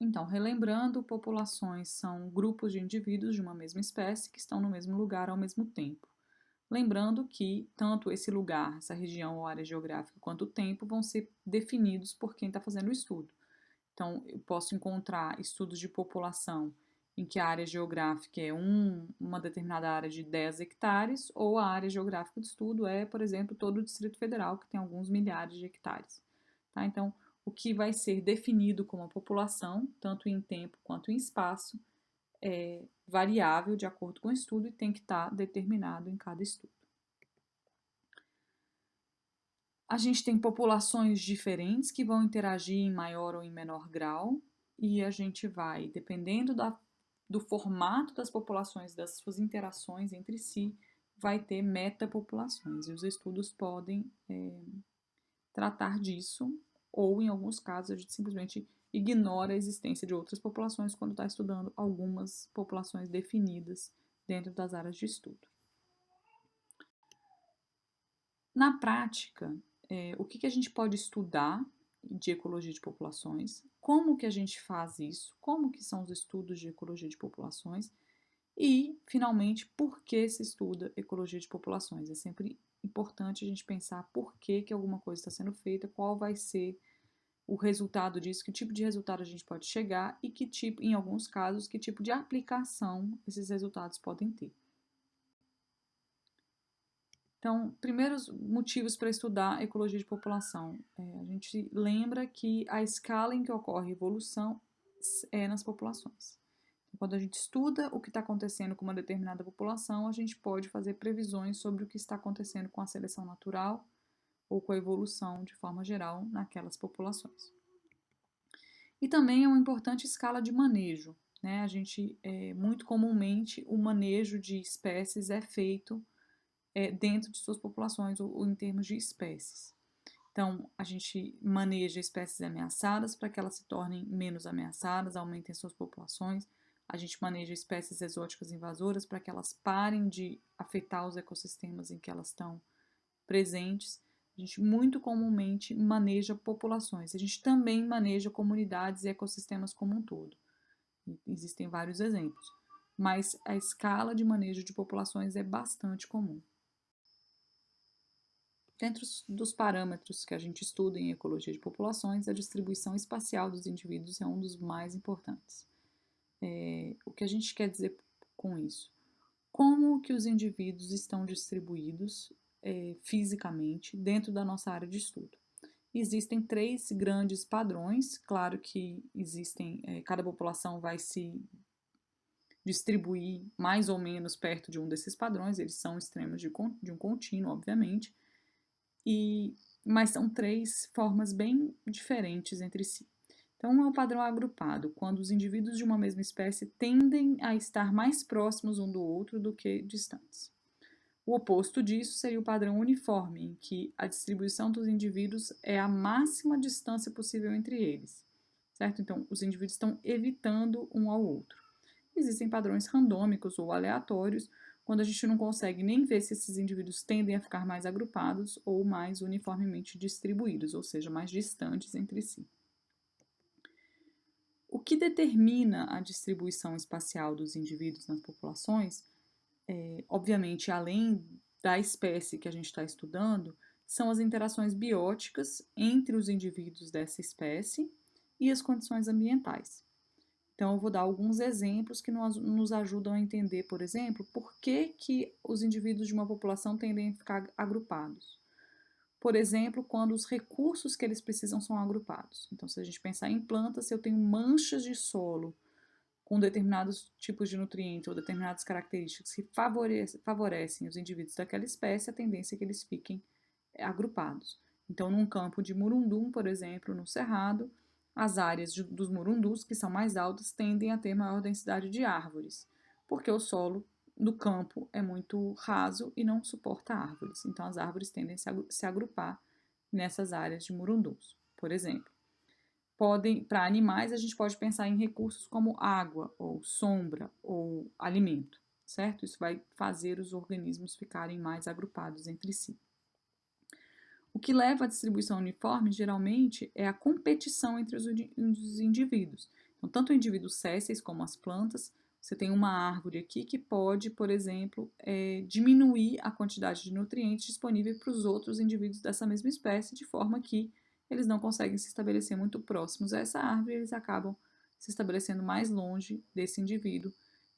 Então, relembrando, populações são grupos de indivíduos de uma mesma espécie que estão no mesmo lugar ao mesmo tempo. Lembrando que tanto esse lugar, essa região ou área geográfica, quanto o tempo vão ser definidos por quem está fazendo o estudo. Então, eu posso encontrar estudos de população em que a área geográfica é uma determinada área de 10 hectares, ou a área geográfica do estudo é, por exemplo, todo o Distrito Federal, que tem alguns milhares de hectares. Tá? Então, o que vai ser definido como a população, tanto em tempo quanto em espaço, é variável de acordo com o estudo e tem que estar determinado em cada estudo. A gente tem populações diferentes que vão interagir em maior ou em menor grau, e a gente vai, dependendo do formato das populações, das suas interações entre si, vai ter metapopulações, e os estudos podem tratar disso, ou em alguns casos a gente simplesmente ignora a existência de outras populações quando está estudando algumas populações definidas dentro das áreas de estudo. Na prática, o que a gente pode estudar de ecologia de populações, como que a gente faz isso, como que são os estudos de ecologia de populações e, finalmente, por que se estuda ecologia de populações. É sempre importante a gente pensar por que alguma coisa está sendo feita, qual vai ser o resultado disso, que tipo de resultado a gente pode chegar e que tipo, em alguns casos, que tipo de aplicação esses resultados podem ter. Então, primeiros motivos para estudar ecologia de população. A gente lembra que a escala em que ocorre evolução é nas populações. Então, quando a gente estuda o que está acontecendo com uma determinada população, a gente pode fazer previsões sobre o que está acontecendo com a seleção natural ou com a evolução de forma geral naquelas populações. E também é uma importante escala de manejo, né? A gente, muito comumente, o manejo de espécies é feito dentro de suas populações ou em termos de espécies. Então, a gente maneja espécies ameaçadas para que elas se tornem menos ameaçadas, aumentem suas populações. A gente maneja espécies exóticas invasoras para que elas parem de afetar os ecossistemas em que elas estão presentes. A gente muito comumente maneja populações. A gente também maneja comunidades e ecossistemas como um todo. Existem vários exemplos, mas a escala de manejo de populações é bastante comum. Dentro dos parâmetros que a gente estuda em ecologia de populações, a distribuição espacial dos indivíduos é um dos mais importantes. O que a gente quer dizer com isso? Como que os indivíduos estão distribuídos fisicamente dentro da nossa área de estudo? Existem 3 grandes padrões, claro que existem, cada população vai se distribuir mais ou menos perto de um desses padrões, eles são extremos de um contínuo, obviamente, mas são 3 formas bem diferentes entre si. Então, é o padrão agrupado, quando os indivíduos de uma mesma espécie tendem a estar mais próximos um do outro do que distantes. O oposto disso seria o padrão uniforme, em que a distribuição dos indivíduos é a máxima distância possível entre eles, certo? Então, os indivíduos estão evitando um ao outro. Existem padrões randômicos ou aleatórios, quando a gente não consegue nem ver se esses indivíduos tendem a ficar mais agrupados ou mais uniformemente distribuídos, ou seja, mais distantes entre si. O que determina a distribuição espacial dos indivíduos nas populações, obviamente, além da espécie que a gente está estudando, são as interações bióticas entre os indivíduos dessa espécie e as condições ambientais. Então, eu vou dar alguns exemplos que nos ajudam a entender, por exemplo, por que os indivíduos de uma população tendem a ficar agrupados. Por exemplo, quando os recursos que eles precisam são agrupados. Então, se a gente pensar em plantas, se eu tenho manchas de solo com determinados tipos de nutrientes ou determinadas características que favorecem os indivíduos daquela espécie, a tendência é que eles fiquem agrupados. Então, num campo de murundum, por exemplo, no cerrado, as áreas dos murundus, que são mais altas, tendem a ter maior densidade de árvores, porque o solo do campo é muito raso e não suporta árvores. Então, as árvores tendem a se agrupar nessas áreas de murundus, por exemplo. Para animais, a gente pode pensar em recursos como água, ou sombra, ou alimento, certo? Isso vai fazer os organismos ficarem mais agrupados entre si. O que leva à distribuição uniforme, geralmente, é a competição entre os indivíduos. Então, tanto indivíduos sésseis como as plantas, você tem uma árvore aqui que pode, por exemplo, diminuir a quantidade de nutrientes disponível para os outros indivíduos dessa mesma espécie, de forma que eles não conseguem se estabelecer muito próximos a essa árvore, eles acabam se estabelecendo mais longe desse indivíduo,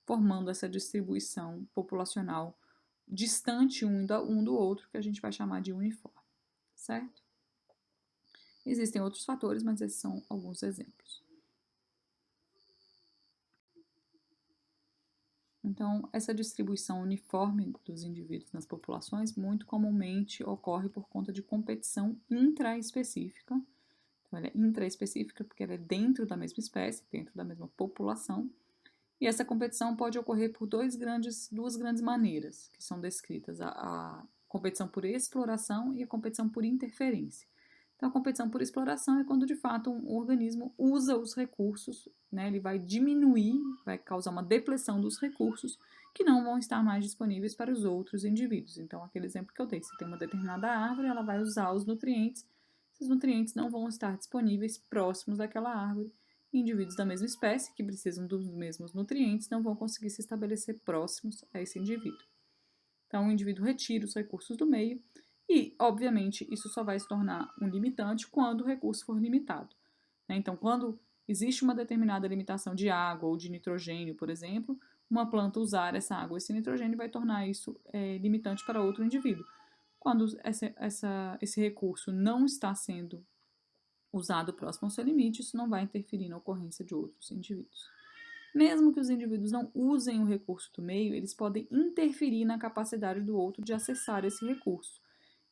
formando essa distribuição populacional distante um do outro, que a gente vai chamar de uniforme, certo? Existem outros fatores, mas esses são alguns exemplos. Então, essa distribuição uniforme dos indivíduos nas populações muito comumente ocorre por conta de competição intraespecífica. Então, ela é intraespecífica porque ela é dentro da mesma espécie, dentro da mesma população. E essa competição pode ocorrer por duas grandes maneiras, que são descritas: a competição por exploração e a competição por interferência. Então, a competição por exploração é quando, de fato, um organismo usa os recursos, né? Ele vai diminuir, vai causar uma depleção dos recursos que não vão estar mais disponíveis para os outros indivíduos. Então, aquele exemplo que eu dei, se tem uma determinada árvore, ela vai usar os nutrientes, esses nutrientes não vão estar disponíveis próximos daquela árvore. Indivíduos da mesma espécie, que precisam dos mesmos nutrientes, não vão conseguir se estabelecer próximos a esse indivíduo. Então, o indivíduo retira os recursos do meio e, obviamente, isso só vai se tornar um limitante quando o recurso for limitado. Então, quando existe uma determinada limitação de água ou de nitrogênio, por exemplo, uma planta usar essa água, esse nitrogênio, vai tornar isso limitante para outro indivíduo. Quando esse recurso não está sendo usado próximo ao seu limite, isso não vai interferir na ocorrência de outros indivíduos. Mesmo que os indivíduos não usem o recurso do meio, eles podem interferir na capacidade do outro de acessar esse recurso.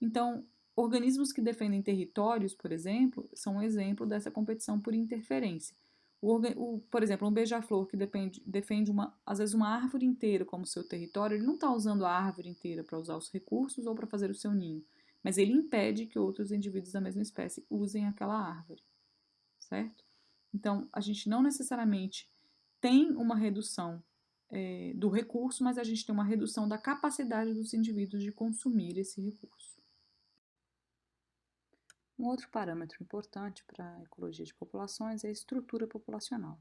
Então, organismos que defendem territórios, por exemplo, são um exemplo dessa competição por interferência. Por exemplo, um beija-flor que defende às vezes uma árvore inteira como seu território, ele não está usando a árvore inteira para usar os recursos ou para fazer o seu ninho, mas ele impede que outros indivíduos da mesma espécie usem aquela árvore, certo? Então, a gente não necessariamente tem uma redução do recurso, mas a gente tem uma redução da capacidade dos indivíduos de consumir esse recurso. Um outro parâmetro importante para a ecologia de populações é a estrutura populacional.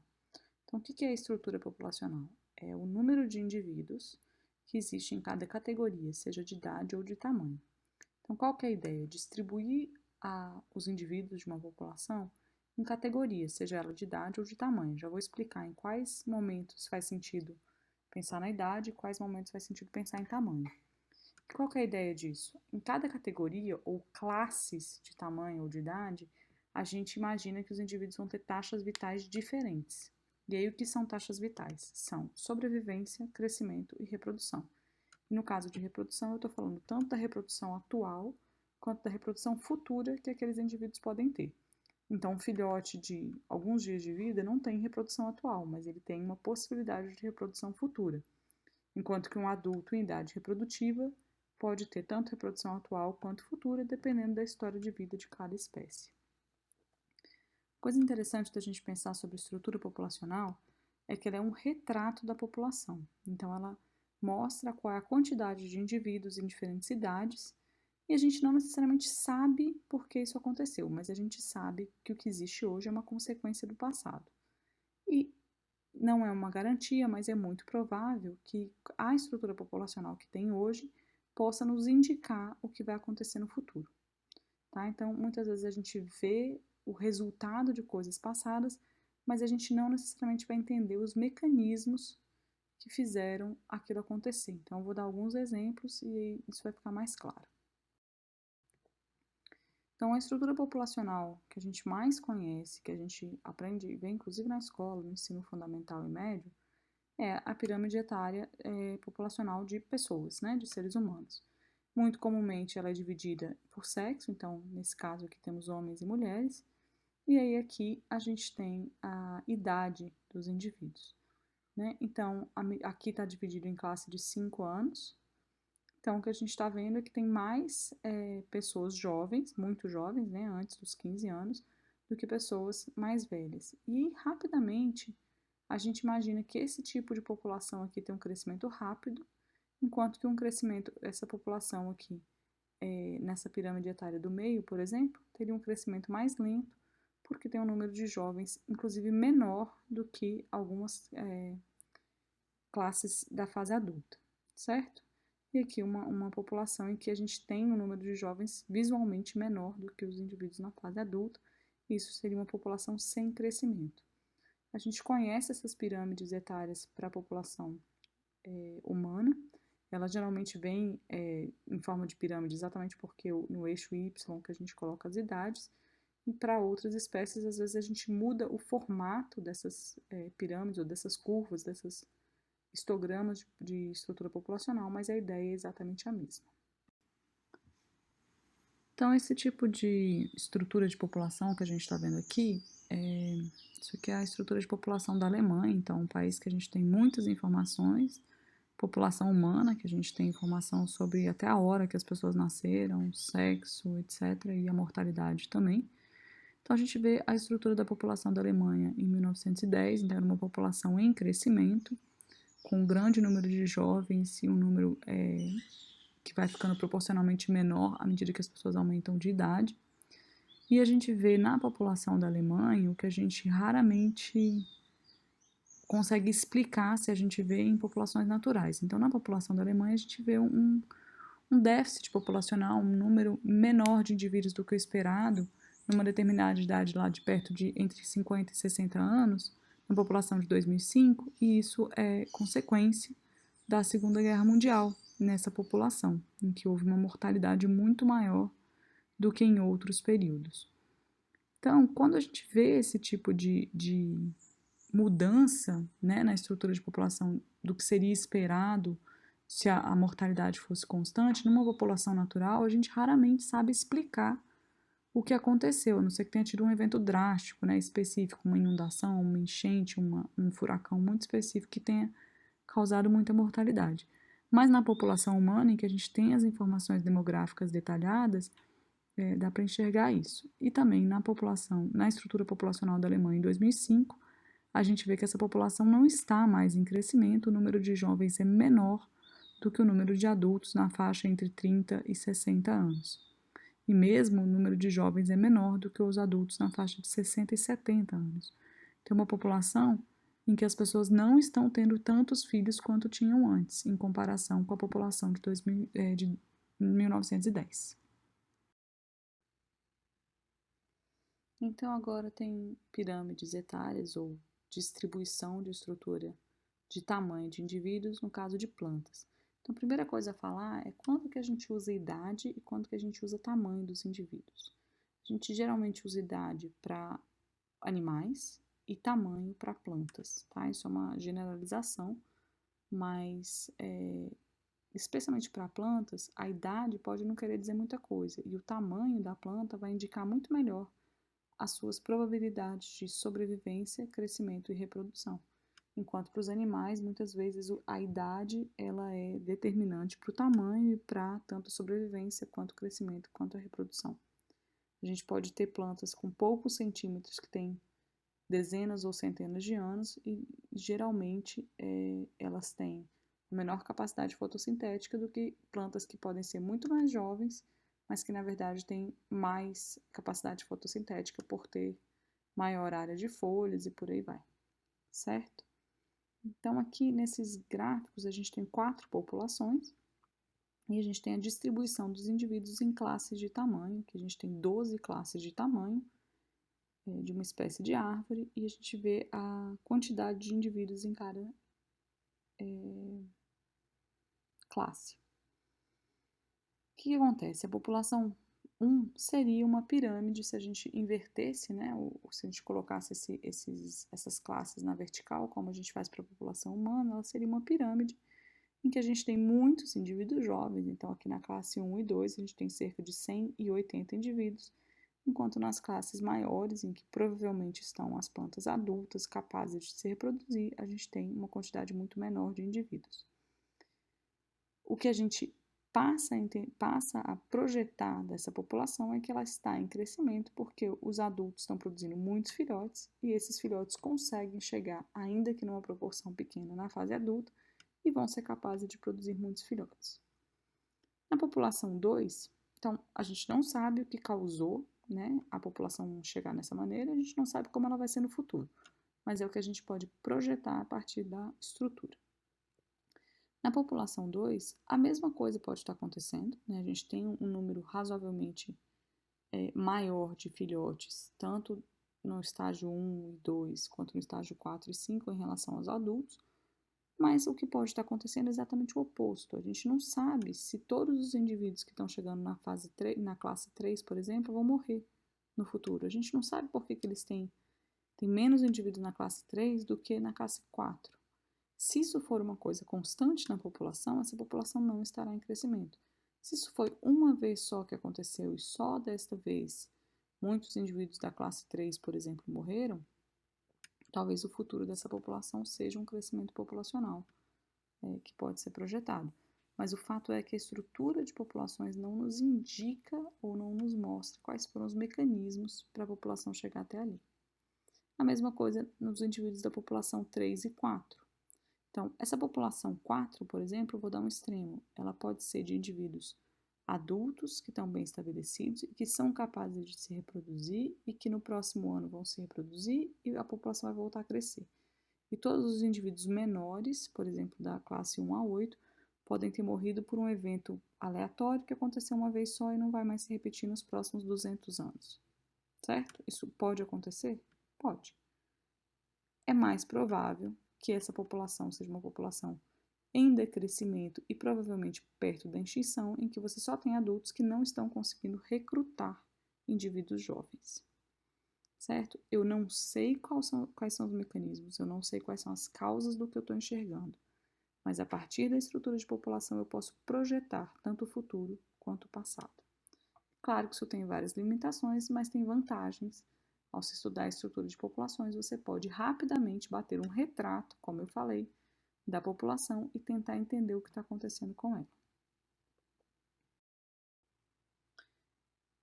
Então, o que é a estrutura populacional? É o número de indivíduos que existe em cada categoria, seja de idade ou de tamanho. Então, qual que é a ideia? Distribuir os indivíduos de uma população em categorias, seja ela de idade ou de tamanho. Já vou explicar em quais momentos faz sentido pensar na idade e quais momentos faz sentido pensar em tamanho. Qual que é a ideia disso? Em cada categoria ou classes de tamanho ou de idade, a gente imagina que os indivíduos vão ter taxas vitais diferentes. E aí, o que são taxas vitais? São sobrevivência, crescimento e reprodução. E no caso de reprodução, eu estou falando tanto da reprodução atual quanto da reprodução futura que aqueles indivíduos podem ter. Então, um filhote de alguns dias de vida não tem reprodução atual, mas ele tem uma possibilidade de reprodução futura. Enquanto que um adulto em idade reprodutiva pode ter tanto reprodução atual quanto futura, dependendo da história de vida de cada espécie. Coisa interessante da gente pensar sobre estrutura populacional é que ela é um retrato da população. Então, ela mostra qual é a quantidade de indivíduos em diferentes idades, e a gente não necessariamente sabe por que isso aconteceu, mas a gente sabe que o que existe hoje é uma consequência do passado. E não é uma garantia, mas é muito provável que a estrutura populacional que tem hoje possa nos indicar o que vai acontecer no futuro. Tá? Então, muitas vezes a gente vê o resultado de coisas passadas, mas a gente não necessariamente vai entender os mecanismos que fizeram aquilo acontecer. Então, eu vou dar alguns exemplos e isso vai ficar mais claro. Então, a estrutura populacional que a gente mais conhece, que a gente aprende e vê inclusive na escola, no ensino fundamental e médio, é a pirâmide etária populacional de pessoas, né, de seres humanos. Muito comumente ela é dividida por sexo, então nesse caso aqui temos homens e mulheres, e aí aqui a gente tem a idade dos indivíduos, né? Então aqui está dividido em classe de 5 anos, então o que a gente está vendo é que tem mais pessoas jovens, muito jovens, né, antes dos 15 anos, do que pessoas mais velhas. E rapidamente a gente imagina que esse tipo de população aqui tem um crescimento rápido, enquanto que essa população aqui, nessa pirâmide etária do meio, por exemplo, teria um crescimento mais lento, porque tem um número de jovens, inclusive menor do que algumas classes da fase adulta, certo? E aqui uma população em que a gente tem um número de jovens visualmente menor do que os indivíduos na fase adulta, isso seria uma população sem crescimento. A gente conhece essas pirâmides etárias para a população humana, ela geralmente vem em forma de pirâmide exatamente porque no eixo Y que a gente coloca as idades, e para outras espécies, às vezes a gente muda o formato dessas pirâmides ou dessas curvas, desses histogramas de estrutura populacional, mas a ideia é exatamente a mesma. Então, esse tipo de estrutura de população que a gente está vendo aqui, isso aqui é a estrutura de população da Alemanha, então um país que a gente tem muitas informações, população humana, que a gente tem informação sobre até a hora que as pessoas nasceram, sexo, etc., e a mortalidade também. Então, a gente vê a estrutura da população da Alemanha em 1910, então era uma população em crescimento, com um grande número de jovens e um número que vai ficando proporcionalmente menor à medida que as pessoas aumentam de idade. E a gente vê na população da Alemanha o que a gente raramente consegue explicar se a gente vê em populações naturais. Então, na população da Alemanha, a gente vê um déficit populacional, um número menor de indivíduos do que o esperado, numa determinada idade lá de perto de entre 50 e 60 anos, na população de 2005, e isso é consequência da Segunda Guerra Mundial nessa população, em que houve uma mortalidade muito maior do que em outros períodos. Então, quando a gente vê esse tipo de mudança, né, na estrutura de população do que seria esperado se a mortalidade fosse constante, numa população natural, a gente raramente sabe explicar o que aconteceu, a não ser que tenha tido um evento drástico, né, específico, uma inundação, uma enchente, um furacão muito específico que tenha causado muita mortalidade. Mas na população humana, em que a gente tem as informações demográficas detalhadas, dá para enxergar isso. E também na população, na estrutura populacional da Alemanha em 2005, a gente vê que essa população não está mais em crescimento, o número de jovens é menor do que o número de adultos na faixa entre 30 e 60 anos. E mesmo o número de jovens é menor do que os adultos na faixa de 60 e 70 anos. Tem uma população em que as pessoas não estão tendo tantos filhos quanto tinham antes, em comparação com a população de 1910. Então, agora tem pirâmides etárias ou distribuição de estrutura de tamanho de indivíduos no caso de plantas. Então, a primeira coisa a falar é quando que a gente usa idade e quando que a gente usa tamanho dos indivíduos. A gente geralmente usa idade para animais e tamanho para plantas, tá? Isso é uma generalização, mas especialmente para plantas, a idade pode não querer dizer muita coisa e o tamanho da planta vai indicar muito melhor as suas probabilidades de sobrevivência, crescimento e reprodução. Enquanto para os animais, muitas vezes a idade ela é determinante para o tamanho e para tanto a sobrevivência, quanto o crescimento, quanto a reprodução. A gente pode ter plantas com poucos centímetros que têm dezenas ou centenas de anos e geralmente elas têm menor capacidade fotossintética do que plantas que podem ser muito mais jovens, mas que na verdade têm mais capacidade fotossintética por ter maior área de folhas e por aí vai, certo? Então aqui nesses gráficos a gente tem 4 populações e a gente tem a distribuição dos indivíduos em classes de tamanho, que a gente tem 12 classes de tamanho de uma espécie de árvore e a gente vê a quantidade de indivíduos em cada classe. O que acontece? A população 1 seria uma pirâmide se a gente invertesse, né, ou se a gente colocasse essas classes na vertical, como a gente faz para a população humana, ela seria uma pirâmide em que a gente tem muitos indivíduos jovens, então aqui na classe 1 e 2 a gente tem cerca de 180 indivíduos, enquanto nas classes maiores, em que provavelmente estão as plantas adultas capazes de se reproduzir, a gente tem uma quantidade muito menor de indivíduos. O que a gente passa a projetar dessa população é que ela está em crescimento porque os adultos estão produzindo muitos filhotes e esses filhotes conseguem chegar, ainda que numa proporção pequena, na fase adulta e vão ser capazes de produzir muitos filhotes. Na população 2, então, a gente não sabe o que causou né, a população chegar nessa maneira, a gente não sabe como ela vai ser no futuro, mas é o que a gente pode projetar a partir da estrutura. Na população 2, a mesma coisa pode estar acontecendo, né? A gente tem um número razoavelmente maior de filhotes, tanto no estágio 1 e 2, quanto no estágio 4 e 5 em relação aos adultos, mas o que pode estar acontecendo é exatamente o oposto. A gente não sabe se todos os indivíduos que estão chegando na fase 3, na classe 3, por exemplo, vão morrer no futuro. A gente não sabe por que eles têm menos indivíduos na classe 3 do que na classe 4. Se isso for uma coisa constante na população, essa população não estará em crescimento. Se isso foi uma vez só que aconteceu e só desta vez muitos indivíduos da classe 3, por exemplo, morreram, talvez o futuro dessa população seja um crescimento populacional que pode ser projetado. Mas o fato é que a estrutura de populações não nos indica ou não nos mostra quais foram os mecanismos para a população chegar até ali. A mesma coisa nos indivíduos da população 3 e 4. Então, essa população 4, por exemplo, eu vou dar um extremo. Ela pode ser de indivíduos adultos que estão bem estabelecidos e que são capazes de se reproduzir e que no próximo ano vão se reproduzir e a população vai voltar a crescer. E todos os indivíduos menores, por exemplo, da classe 1 a 8, podem ter morrido por um evento aleatório que aconteceu uma vez só e não vai mais se repetir nos próximos 200 anos. Certo? Isso pode acontecer? Pode. É mais provável que essa população seja uma população em decrescimento e provavelmente perto da extinção, em que você só tem adultos que não estão conseguindo recrutar indivíduos jovens. Certo? Eu não sei quais são os mecanismos, eu não sei quais são as causas do que eu estou enxergando, mas a partir da estrutura de população eu posso projetar tanto o futuro quanto o passado. Claro que isso tem várias limitações, mas tem vantagens. Ao se estudar a estrutura de populações, você pode rapidamente bater um retrato, como eu falei, da população e tentar entender o que está acontecendo com ela.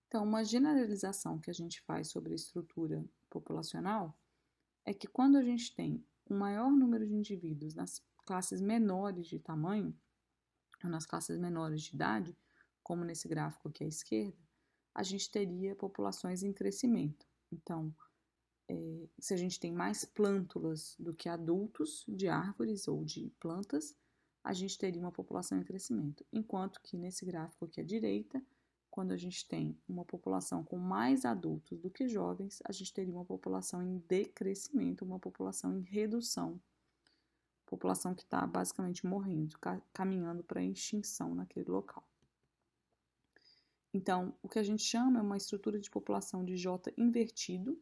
Então, uma generalização que a gente faz sobre a estrutura populacional é que quando a gente tem um maior número de indivíduos nas classes menores de tamanho, ou nas classes menores de idade, como nesse gráfico aqui à esquerda, a gente teria populações em crescimento. Então, se a gente tem mais plântulas do que adultos de árvores ou de plantas, a gente teria uma população em crescimento. Enquanto que nesse gráfico aqui à direita, quando a gente tem uma população com mais adultos do que jovens, a gente teria uma população em decrescimento, uma população em redução, população que está basicamente morrendo, caminhando para a extinção naquele local. Então, o que a gente chama é uma estrutura de população de J invertido,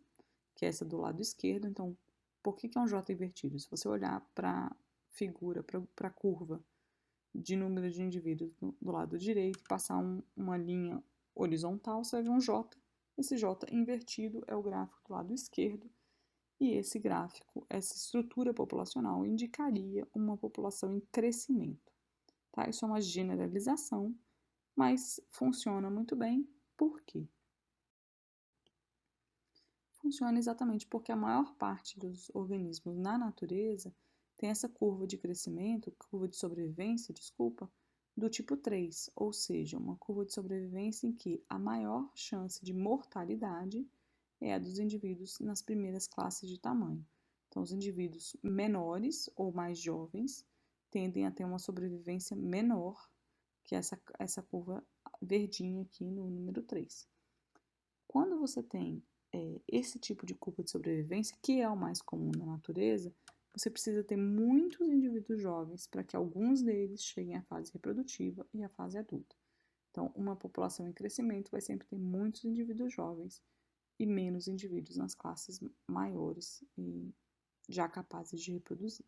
que é essa do lado esquerdo. Então, por que é um J invertido? Se você olhar para a figura, para a curva de número de indivíduos do lado direito e passar uma linha horizontal, você vai ver um J. Esse J invertido é o gráfico do lado esquerdo e esse gráfico, essa estrutura populacional, indicaria uma população em crescimento. Tá? Isso é uma generalização, mas funciona muito bem. Por quê? Funciona exatamente porque a maior parte dos organismos na natureza tem essa curva de crescimento, curva de sobrevivência, desculpa, do tipo 3, ou seja, uma curva de sobrevivência em que a maior chance de mortalidade é a dos indivíduos nas primeiras classes de tamanho. Então, os indivíduos menores ou mais jovens tendem a ter uma sobrevivência menor que essa curva verdinha aqui no número 3. Quando você tem esse tipo de curva de sobrevivência, que é o mais comum na natureza, você precisa ter muitos indivíduos jovens para que alguns deles cheguem à fase reprodutiva e à fase adulta. Então, uma população em crescimento vai sempre ter muitos indivíduos jovens e menos indivíduos nas classes maiores e já capazes de reproduzir.